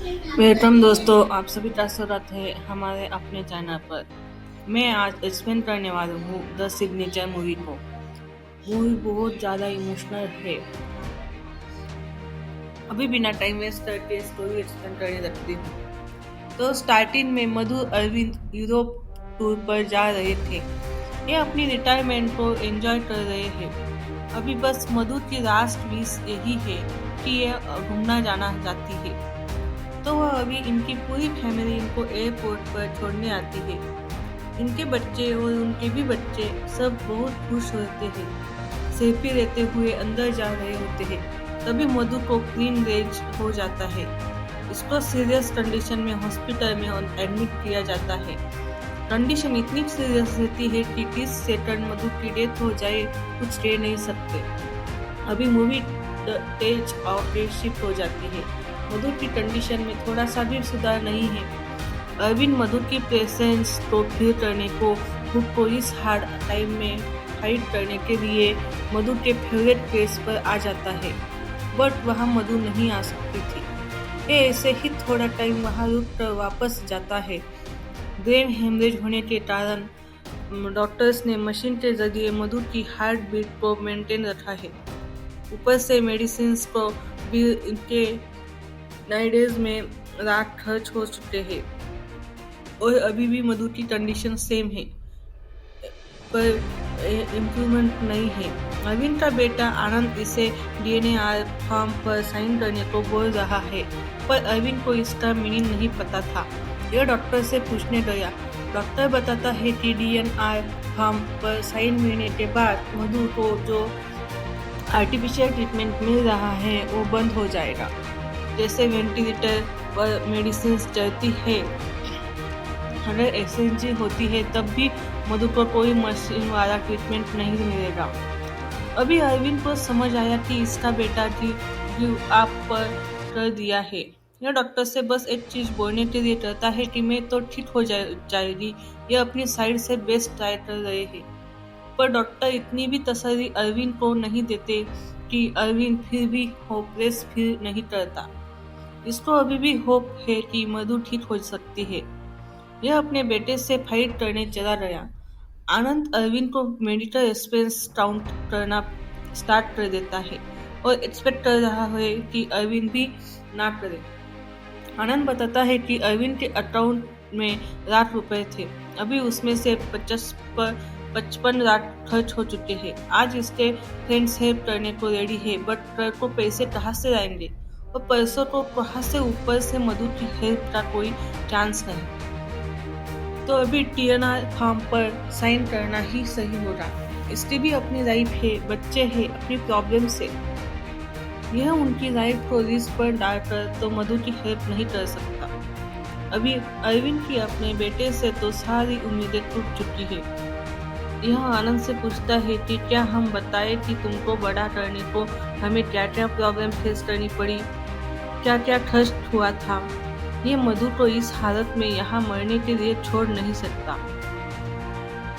Welcome दोस्तों, आप सभी का स्वागत है हमारे अपने चैनल पर। मैं आज एक्सप्लेन करने वाला हूँ द सिग्नेचर मूवी को। मूवी बहुत ज़्यादा इमोशनल है। अभी बिना टाइम वेस्ट करके स्टोरी एक्सप्लेन करने लगती हूँ। तो स्टार्टिंग में मधु अरविंद यूरोप टूर पर जा रहे थे। ये अपनी रिटायरमेंट को एंजॉय कर रहे हैं। अभी बस मधु की लास्ट विश यही है कि ये घूमना जाना चाहती है। तो वह अभी इनकी पूरी फैमिली इनको एयरपोर्ट पर छोड़ने आती है। इनके बच्चे और उनके भी बच्चे सब बहुत खुश होते हैं। सेल्फी लेते हुए अंदर जा रहे होते हैं। तभी मधु को क्लीन रेज हो जाता है। इसको सीरियस कंडीशन में हॉस्पिटल में एडमिट किया जाता है। कंडीशन इतनी सीरियस रहती है कि 30 सेकंड मधु की डेथ हो जाए कुछ कह नहीं सकते। अभी मूवी तेज और शिफ्ट हो जाती है। मधु की कंडीशन में थोड़ा सा भी सुधार नहीं है। अरविंद मधु की प्रेजेंस को फील करने को खुद को इस हार्ड टाइम में फाइट करने के लिए मधु के फेवरेट प्लेस पर आ जाता है, बट वहाँ मधु नहीं आ सकती थी। ये ऐसे ही थोड़ा टाइम वहाँ रुक कर वापस जाता है। ब्रेन हेमरेज होने के कारण डॉक्टर्स ने मशीन के जरिए मधु की हार्ट बीट को मेंटेन रखा है। ऊपर से मेडिसिन को भी इनके 9 डेज में रात खर्च हो चुके हैं और अभी भी मधु की कंडीशन सेम है, पर इम्प्रूवमेंट नहीं है। अरविंद का बेटा आनंद इसे डीएनए फॉर्म पर साइन करने को बोल रहा है, पर अरविंद को इसका मीनिंग नहीं पता था। यह डॉक्टर से पूछने गया। डॉक्टर बताता है कि डीएनए फॉर्म पर साइन मिलने के बाद मधु को जो आर्टिफिशियल ट्रीटमेंट मिल रहा है वो बंद हो जाएगा। जैसे वेंटिलेटर पर मेडिसिन चलती है, अगर एक्सचेंज होती है तब भी मधु को कोई मशीन वाला ट्रीटमेंट नहीं मिलेगा। अभी अरविंद को समझ आया कि इसका बेटा गिव अप पर कर दिया है। यह डॉक्टर से बस एक चीज बोलने के लिए कहता है कि मैं तो ठीक हो जाएगी। यह अपनी साइड से बेस्ट ट्राई कर रहे हैं, पर डॉक्टर इतनी भी तसल्ली अरविंद को नहीं देते कि अरविंद फिर भी होपलेस फील नहीं करता। इसको अभी भी होप है कि मधु ठीक हो सकती है। यह अपने बेटे से फाइट करने चला गया। आनंद अरविंद को मेडिकल एक्सपेंस काउंट करना स्टार्ट कर देता है और एक्सपेक्ट कर रहा है कि अरविंद भी ना करे। आनंद बताता है कि अरविंद के अकाउंट में ₹1,00,000 थे। अभी उसमें से 55 लाख खर्च हो चुके हैं। आज इसके फ्रेंड्स हेल्प करने को रेडी है, बट कल को पैसे कहाँ से लाएंगे और पैसों को कहाँ से? ऊपर से मधु की हेल्प का कोई चांस नहीं। तो अभी डीएनए फॉर्म पर साइन करना ही सही होगा। इसकी भी अपनी लाइफ है, बच्चे हैं, अपनी प्रॉब्लम से। यह उनकी लाइफ को रिस्क पर डालकर तो मधु की हेल्प नहीं कर सकता। अभी अरविंद की अपने बेटे से तो सारी उम्मीदें टूट चुकी है। यह आनंद से पूछता है कि क्या हम बताएं कि तुमको बड़ा करने को हमें क्या क्या प्रॉब्लम फेस करनी पड़ी, क्या क्या खर्च हुआ था। ये मधु को इस हालत में यहाँ मरने के लिए छोड़ नहीं सकता।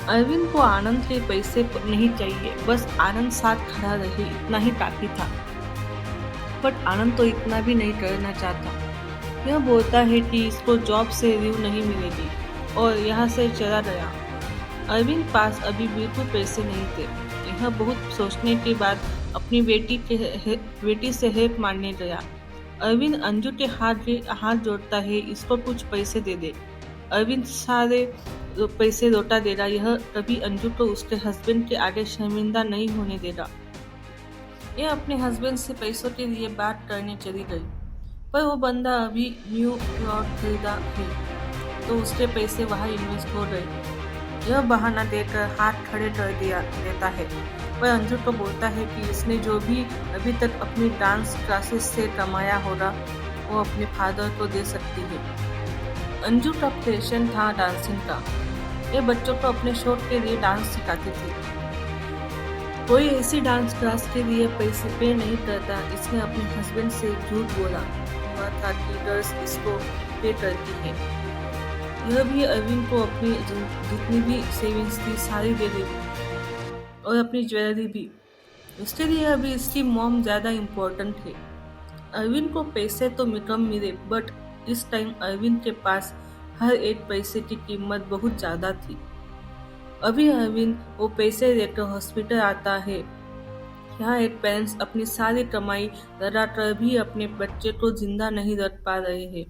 अरविंद को आनंद के पैसे नहीं चाहिए, बस आनंद साथ खड़ा रहे इतना ही काफी था। बट आनंद तो इतना भी नहीं करना चाहता। यह बोलता है कि इसको जॉब से लीव नहीं मिलेगी और यहाँ से चला गया। अरविंद पास अभी बिल्कुल पैसे नहीं थे। यह बहुत सोचने के बाद अपनी बेटी से हेल्प मांगने गया। अरविंद अंजू के हाथ जोड़ता है, इसको कुछ पैसे दे दे। अरविंद सारे पैसे लौटा देगा। यह कभी अंजू को उसके हस्बैंड के आगे शर्मिंदा नहीं होने देगा। यह अपने हस्बैंड से पैसों के लिए बात करने चली गई, पर वो बंदा अभी न्यू यॉर्क खरीदा है, तो उसके पैसे वहाँ इन्वेस्ट हो गए। यह बहाना देकर हाथ खड़े कर देता है, पर अंजू को बोलता है कि इसने जो भी अभी तक अपनी डांस क्लासेस से कमाया होगा वो अपने फादर को दे सकती है। अंजू का पैशन था डांसिंग का। ये बच्चों को अपने शौक के लिए डांस सिखाती थी। कोई ऐसी डांस क्लास के लिए पैसे पे नहीं करता। इसने अपने हस्बैंड से झूठ बोला हुआ था कि गर्ल्स इसको पे करती है। यह भी अरविंद को अपनी जितनी भी सेविंग्स थी सारी दे दी और अपनी ज्वेलरी भी। इसके लिए अभी इसकी मॉम ज़्यादा इम्पोर्टेंट है। अरविंद को पैसे तो कम मिले, बट इस टाइम अरविंद के पास हर एक पैसे की कीमत बहुत ज्यादा थी। अभी अरविंद वो पैसे लेकर हॉस्पिटल आता है। यहाँ एक पेरेंट्स अपनी सारी कमाई लगाकर भी अपने बच्चे को जिंदा नहीं रख पा रहे हैं।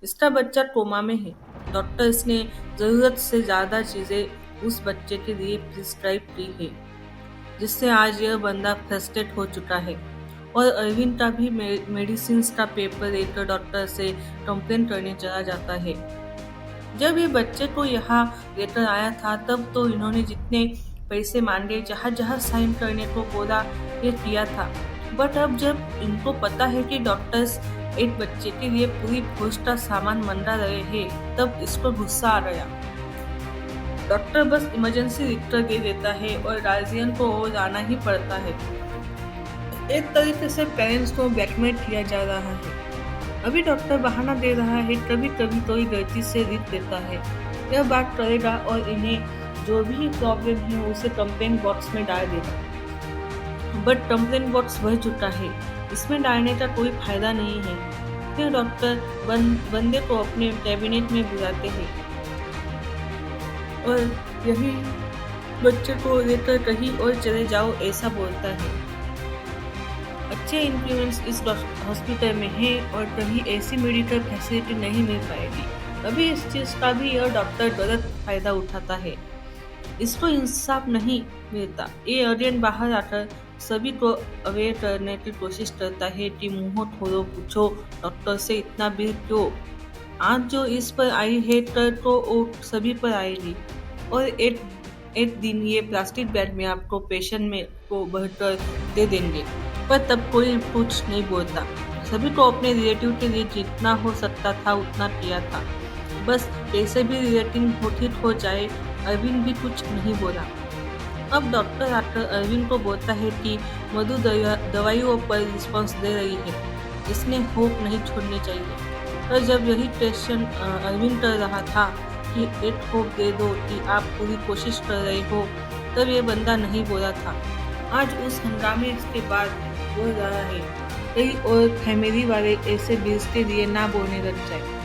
इसका बच्चा कोमा में है। डॉक्टर्स ने जरूरत से ज्यादा चीजें उस बच्चे के लिए प्रिस्क्राइब की है, जिससे आज यह बंदा फ्रस्ट्रेट हो चुका है और अरविंद का भी मेडिसिन का पेपर लेकर डॉक्टर से कंप्लेन करने चला जाता है। जब ये बच्चे को यहाँ लेकर आया था तब तो इन्होंने जितने पैसे मांगे, जहाँ जहाँ साइन करने को बोला, ये किया था। बट अब जब इनको पता है कि डॉक्टर्स एक बच्चे के लिए पूरी फौज का सामान मंगा रहे हैं, तब इसको गुस्सा आ गया। डॉक्टर बस इमरजेंसी लिखकर दे देता है और गार्जियन को वो जाना ही पड़ता है। एक तरीके से पेरेंट्स को ब्लैकमेल किया जा रहा है। अभी डॉक्टर बहाना दे रहा है, कभी कभी कोई गलती से लिख देता है, यह बात करेगा और इन्हें जो भी प्रॉब्लम है उसे कंप्लेंट बॉक्स में डाल देगा। बट कंप्लेंट बॉक्स भर चुका है, इसमें डालने का कोई फायदा नहीं है। फिर डॉक्टर बंदे को अपने कैबिनेट में बुलाते हैं और यही बच्चे को लेकर कहीं और चले जाओ ऐसा बोलता है। अच्छे इंप्रूवमेंट्स इस हॉस्पिटल में है और कहीं ऐसी मेडिकल फैसिलिटी नहीं मिल पाएगी। अभी इस चीज का भी यह डॉक्टर गलत फायदा उठाता है, इसको इंसाफ नहीं मिलता। ये ऑडियंस बाहर आकर सभी को अवेयर करने की कोशिश करता है कि मुंह खोलो, पूछो डॉक्टर से इतना बिल क्यों। आज जो इस पर आई है कल को वो सभी पर आएगी और एक दिन ये प्लास्टिक बैग में आपको पेशेंट में को भरकर दे देंगे। पर तब कोई कुछ नहीं बोलता। सभी को अपने रिलेटिव के लिए जितना हो सकता था उतना किया था। बस कैसे भी रिलेटिव ठीक हो जाए, अरविंद भी कुछ नहीं बोला। अब डॉक्टर आकर अरविंद को बोलता है कि मधु दवाइयों पर रिस्पॉन्स दे रही है, इसने होप नहीं छोड़नी चाहिए। पर जब यही क्वेश्चन अरविंद कर रहा था कि एक होप दे दो कि आप पूरी कोशिश कर रहे हो, तब ये बंदा नहीं बोला था। आज उस हंगामे के बाद बोल रहा है, कई और फैमिली वाले ऐसे बीज के लिए ना बोलने लग जाए।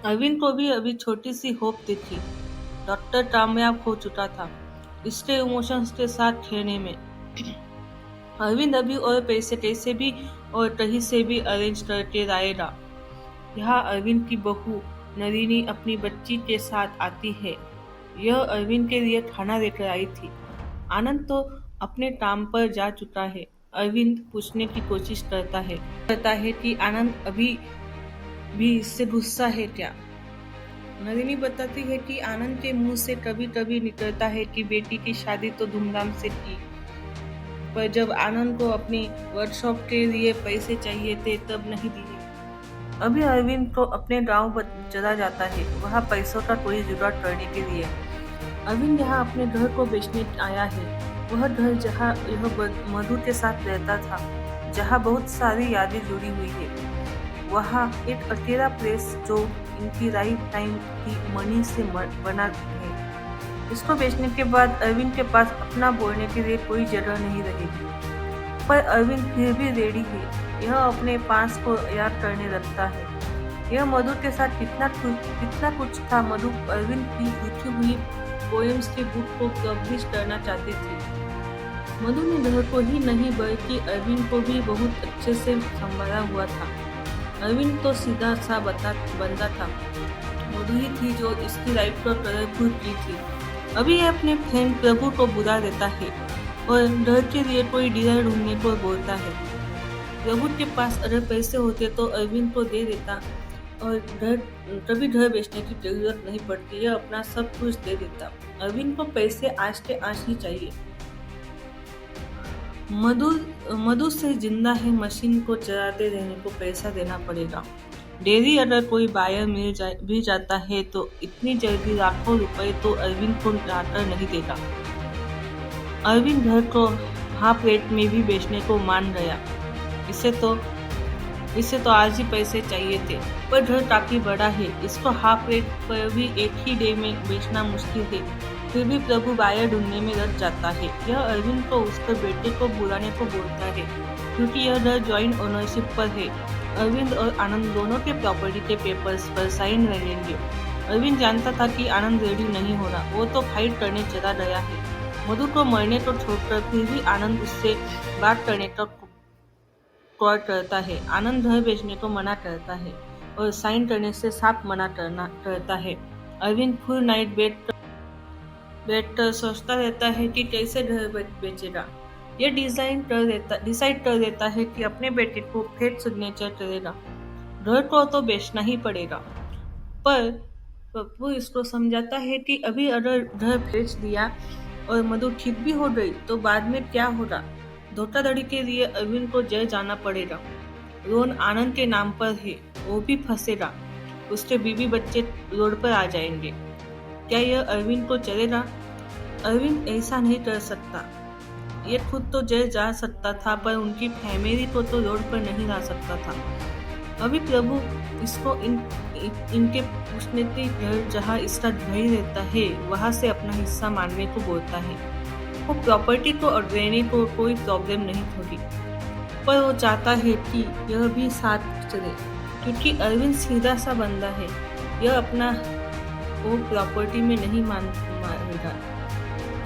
अरविंद को भी अभी छोटी सी होप दिखी। डॉक्टर कामयाब हो चुका था इसके इमोशंस के साथ खेलने में। अरविंद अभी और पैसे कैसे भी और कहीं से भी अरेंज करके लाएगा। यहाँ अरविंद की बहू नलिनी अपनी बच्ची के साथ आती है। यह अरविंद के लिए खाना लेकर आई थी। आनंद तो अपने काम पर जा चुका है। अरविंद पूछने की कोशिश करता है कि आनंद अभी भी इससे गुस्सा है क्या। नलिनी बताती है कि आनंद के मुंह से कभी कभी निकलता है कि बेटी की शादी तो धूमधाम से की, पर जब आनंद को अपनी वर्कशॉप के लिए पैसे चाहिए थे तब नहीं दिए। अभी अरविंद को अपने गांव चला जाता है, वहाँ पैसों का कोई जुगाड़ करने के लिए। अरविंद यहाँ अपने घर को बेचने आया है। वह घर जहाँ यह मधु के साथ रहता था, जहाँ बहुत सारी यादें जुड़ी हुई है, वहाँ एक अकेला प्लेस जो इनकी लाइफ टाइम की मनी से बना है। इसको बेचने के बाद अरविंद के पास अपना बोलने के लिए कोई जगह नहीं रहेगी। पर अरविंद फिर भी रेडी है। यह अपने पास को याद करने लगता है। यह मधु के साथ कितना कुछ था। मधु अरविंद की लिखी हुई पोएम्स के बुक को पब्लिश करना चाहती थी। मधु ने घर को ही नहीं बल्कि अरविंद को भी बहुत अच्छे से संभाला हुआ था। अरविंद तो सीधा सा बंदा था। मधु ही थी जो इसकी लाइफ को कलरफुल की थी। अभी ये अपने फ्रेंड प्रभु को बुला देता है और घर के लिए कोई डीलर ढूंढने को बोलता है। प्रभु के पास अगर पैसे होते तो अरविंद को दे देता और कभी घर बेचने की जरूरत नहीं पड़ती। यह अपना सब कुछ दे देता। अरविंद को पैसे आज के आज ही चाहिए। मधु से जिंदा है मशीन को चलाते रहने को पैसा देना पड़ेगा। डेली अगर कोई बायर भी जाता है तो इतनी जल्दी लाखों रुपए तो अरविंद को लाकर नहीं देगा। अरविंद घर को हाफ रेट में भी बेचने को मान गया। इसे तो आज ही पैसे चाहिए थे, पर घर काफी बड़ा है, इसको हाफ रेट पर भी एक ही डे में बेचना मुश्किल है। फिर भी प्रभु बायर ढूंढने में लग जाता है। यह अरविंद को उसके बेटे को बुलाने को बोलता है क्योंकि यह घर ज्वाइंट ओनरशिप पर है। अरविंद और आनंद दोनों के प्रॉपर्टी के पेपर्स पर साइन लगेंगे। अरविंद जानता था कि आनंद रेडी नहीं हो रहा, वो तो फाइट करने चला गया है। मधु को मरने को छोड़कर फिर भी आनंद उससे बात करने का कॉल करता है। आनंद घर बेचने को मना करता है और साइन करने से साफ मना करता है। अरविंद फुल नाइट बैठकर सोचता रहता है कि कैसे घर बेचेगा। ये डिसाइड कर देता है कि अपने बेटे को फेक सिग्नेचर करेगा। घर को तो बेचना ही पड़ेगा, पर पप्पू इसको समझाता है कि अभी अगर घर बेच दिया और मधु ठीक भी हो गई तो बाद में क्या होगा। धोखाधड़ी के लिए अरविंद को जेल जाना पड़ेगा। लोन आनंद के नाम पर है, वो भी फंसेगा। उसके बीवी बच्चे रोड पर आ जाएंगे। क्या यह अरविंद को चलेगा? अरविंद ऐसा नहीं कर सकता। ये खुद तो जेल जा सकता था, पर उनकी फैमिली को तो रोड पर नहीं ला सकता था। अभी प्रभु इसको इनके पूछने के घर जहाँ इसका भाई रहता है वहां से अपना हिस्सा मांगने को बोलता है। वो प्रॉपर्टी को और देने को कोई प्रॉब्लम नहीं होगी, पर वो चाहता है कि यह भी साथ चले, क्योंकि अरविंद सीधा सा बंदा है। यह अपना वो प्रॉपर्टी में नहीं मानेगा,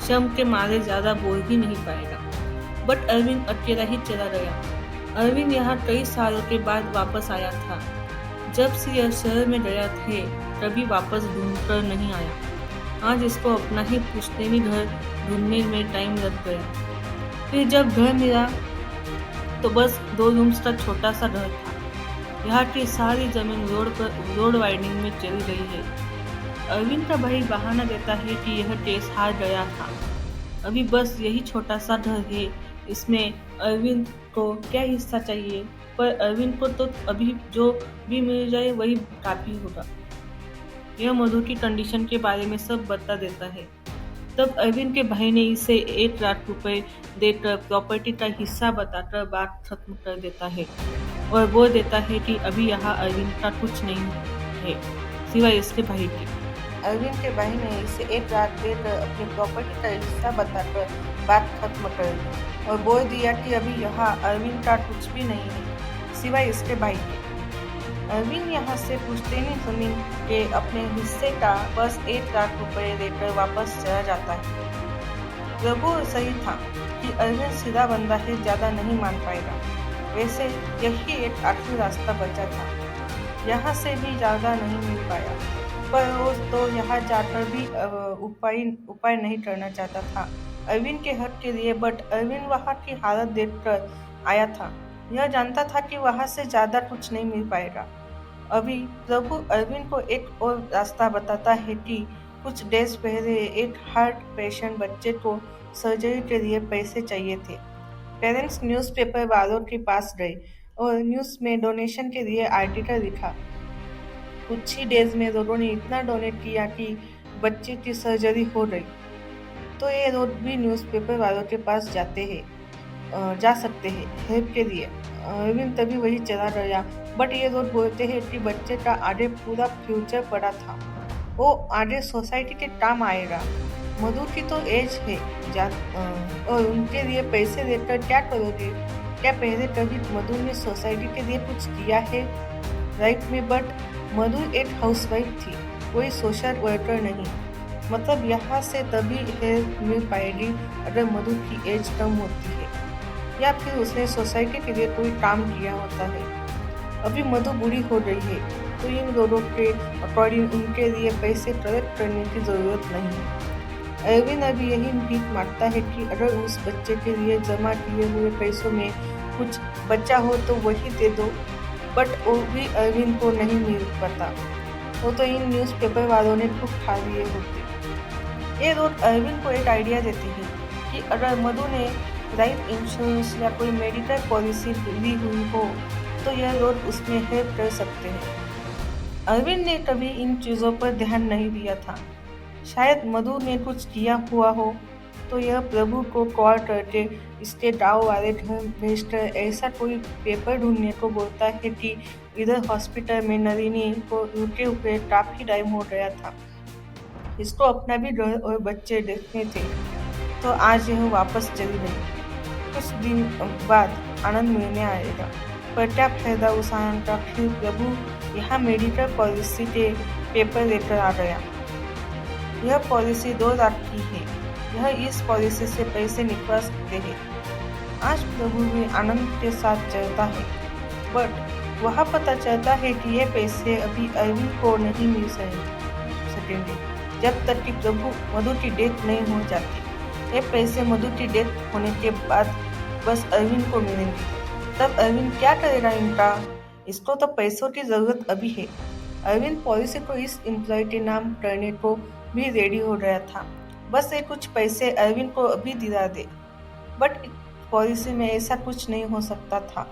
शम के मारे ज्यादा बोल ही नहीं पाएगा। बट अरविंद अकेला ही चला गया। अरविंद यहाँ कई सालों के बाद वापस आया था। जब से यह शहर में गया थे तभी वापस ढूंढकर नहीं आया। आज इसको अपना ही पुश्तैनी घर ढूंढने में टाइम लग गया। फिर जब घर मिला तो बस 2 रूम्स का छोटा सा घर था। यहाँ की सारी जमीन रोड वाइडिंग में चली गई है। अरविंद का भाई बहाना देता है कि यह केस हार गया था। अभी बस यही छोटा सा घर है, इसमें अरविंद को क्या हिस्सा चाहिए, पर अरविंद को तो अभी जो भी मिल जाए वही काफी होगा। यह मधु की कंडीशन के बारे में सब बता देता है। तब अरविंद के भाई ने इसे 1 लाख रुपए देकर प्रॉपर्टी का हिस्सा बताकर बात खत्म कर देता है और बोल देता है कि अभी यहाँ अरविंद का कुछ नहीं है सिवाय इसके भाई के। अरविंद के भाई ने इसे 1 लाख देकर अपनी प्रॉपर्टी का हिस्सा बताकर बात खत्म कर दी और बोल दिया कि अभी यहाँ अरविंद का कुछ भी नहीं है सिवाय इसके भाई के। अरविंद यहाँ से पुश्तैनी जमीन के अपने हिस्से का बस 1 लाख रुपए देकर वापस चला जाता है। प्रभु सही था कि अरविंद सीधा बंदा है, ज्यादा नहीं मान पाएगा। वैसे यही एक आखिरी रास्ता बचा था। यहाँ से भी ज्यादा नहीं मिल पाया, पर वो तो यहाँ जाकर भी उपाय नहीं करना चाहता था अरविंद के हक के लिए। बट अरविंद वहाँ की हालत देखकर आया था। यह जानता था कि वहाँ से ज्यादा कुछ नहीं मिल पाएगा। अभी प्रभु अरविंद को एक और रास्ता बताता है कि कुछ डेज पहले एक हार्ट पेशेंट बच्चे को सर्जरी के लिए पैसे चाहिए थे। पेरेंट्स न्यूज़पेपर वालों के पास गए और न्यूज़ में डोनेशन के लिए आर्टिकल लिखा। कुछ ही डेज में लोगों ने इतना डोनेट किया कि बच्चे की सर्जरी हो गई। तो ये लोग भी न्यूज़पेपर वालों के पास जा सकते हैं हेल्प के लिए। अरविंद तभी वही चला गया, बट ये लोग बोलते हैं कि बच्चे का आगे पूरा फ्यूचर पड़ा था, वो आगे सोसाइटी के काम आएगा। मधु की तो एज है और उनके लिए पैसे देकर क्या करोगे? क्या पहले कभी मधु ने सोसाइटी के लिए कुछ किया है लाइफ में? बट मधु एक हाउसवाइफ थी, कोई सोशल वर्कर नहीं। मतलब यहाँ से तभी हेल्प मिल पाएगी अगर मधु की एज कम होती है या फिर उसने सोसाइटी के लिए कोई काम किया होता है। अभी मधु बूढ़ी हो गई है तो इन लोगों के अकॉर्डिंग उनके लिए पैसे कलेक्ट करने की ज़रूरत नहीं है। अरविंद अभी यही भीख मांगता है कि अगर उस बच्चे के लिए जमा किए हुए पैसों में कुछ बचा हो तो वही दे दो। बट वो भी अरविंद को नहीं मिल पाता, वो तो इन न्यूज़पेपर वालों ने खुद खा लिए होते। ये लोग अरविंद को एक आइडिया देते हैं कि अगर मधु ने लाइफ इंश्योरेंस या कोई मेडिकल पॉलिसी ली हुई हो तो यह लोग उसमें हेल्प कर सकते हैं। अरविंद ने कभी इन चीज़ों पर ध्यान नहीं दिया था। शायद मधु ने कुछ किया हुआ हो तो यह प्रभु को कॉल करके इसके गाँव वाले घर भेजकर ऐसा कोई पेपर ढूंढने को बोलता है कि इधर हॉस्पिटल में नलिनी को रुके हुए काफी टाइम हो गया था। इसको अपना भी घर और बच्चे देखने थे, तो आज यह वापस चली गई। कुछ दिन बाद आनंद मिलने आएगा। पर क्या फायदा उठाना का। फिर प्रभु यहाँ मेडिकल पॉलिसी के पेपर लेकर आ गया। यह पॉलिसी 2 लाख की है। यह इस पॉलिसी से पैसे निकलवा सकते हैं। आज प्रभु भी आनंद के साथ चलता है, बट वह पता चलता है कि ये पैसे अभी अरविंद को नहीं मिल सकेंगे जब तक कि प्रभु मधु की डेथ नहीं हो जाती। ये पैसे मधु की डेथ होने के बाद बस अरविंद को मिलेंगे। तब अरविंद क्या करेगा इनका? इसको तो पैसों की जरूरत अभी है। अरविंद पॉलिसी को इस एम्प्लॉय के नाम करने को भी रेडी हो गया था। बस ये कुछ पैसे अरविंद को अभी दिला दे। बट पॉलिसी में ऐसा कुछ नहीं हो सकता था।